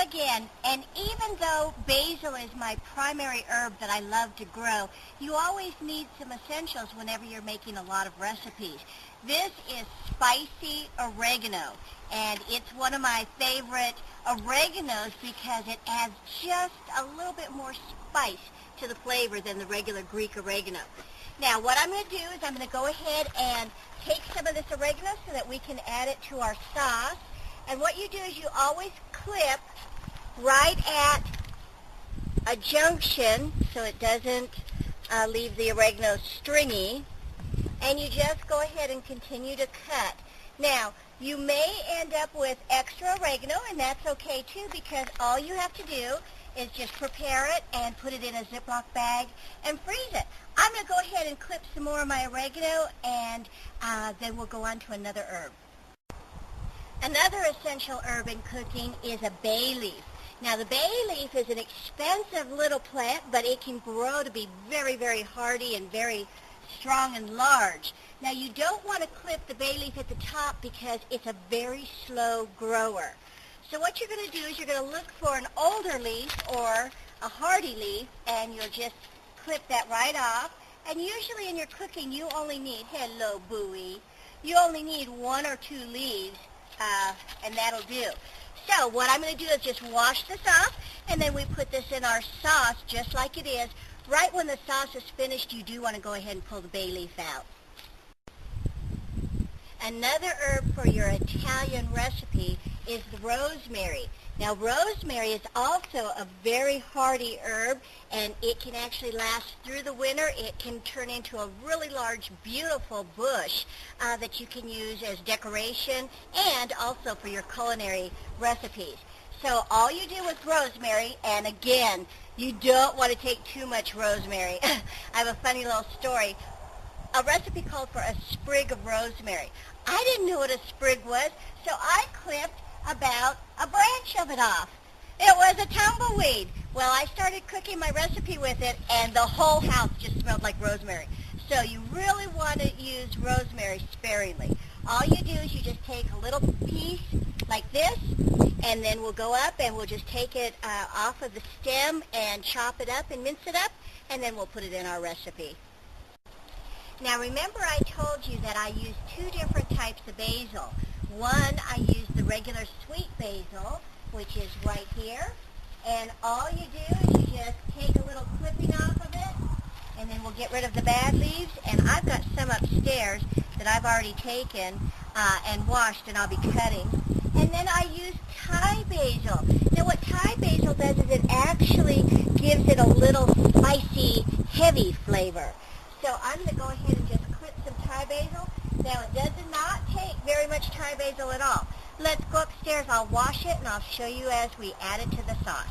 again, and even though basil is my primary herb that I love to grow, you always need some essentials whenever you're making a lot of recipes. This is spicy oregano, and it's one of my favorite oreganos because it adds just a little bit more spice to the flavor than the regular Greek oregano. Now, what I'm going to do is I'm going to go ahead and take some of this oregano so that we can add it to our sauce. And what you do is you always clip right at a junction so it doesn't leave the oregano stringy. And you just go ahead and continue to cut. Now, you may end up with extra oregano, and that's okay too, because all you have to do is just prepare it and put it in a Ziploc bag and freeze it. I'm going to go ahead and clip some more of my oregano, and then we'll go on to another herb. Another essential herb in cooking is a bay leaf. Now, the bay leaf is an expensive little plant, but it can grow to be very, very hardy and very strong and large. Now, you don't want to clip the bay leaf at the top because it's a very slow grower. So what you're going to do is you're going to look for an older leaf or a hardy leaf, and you'll just clip that right off. And usually in your cooking, you only need, hello, Bowie, you only need 1 or 2 leaves, and that'll do. So what I'm going to do is just wash this off, and then we put this in our sauce just like it is. Right when the sauce is finished, you do want to go ahead and pull the bay leaf out. Another herb for your Italian recipe is the rosemary. Now, rosemary is also a very hardy herb, and it can actually last through the winter. It can turn into a really large, beautiful bush that you can use as decoration and also for your culinary recipes. So all you do with rosemary, and again, you don't want to take too much rosemary. I have a funny little story. A recipe called for a sprig of rosemary. I didn't know what a sprig was, so I clipped about a branch of it off. It was a tumbleweed. Well, I started cooking my recipe with it, and the whole house just smelled like rosemary. So you really want to use rosemary sparingly. All you do is you just take a little piece like this, and then we'll go up and we'll just take it off of the stem and chop it up and mince it up, and then we'll put it in our recipe. Now, remember I told you that I use 2 different types of basil. One, I use the regular sweet basil, which is right here. And all you do is you just take a little clipping off of it, and then we'll get rid of the bad leaves. And I've got some upstairs that I've already taken and washed, and I'll be cutting. And then I use Thai basil. Now, what Thai basil does is it actually gives it a little spicy, heavy flavor. So I'm going to go ahead and just clip some Thai basil. Now, it does not take very much Thai basil at all. Let's go upstairs. I'll wash it, and I'll show you as we add it to the sauce.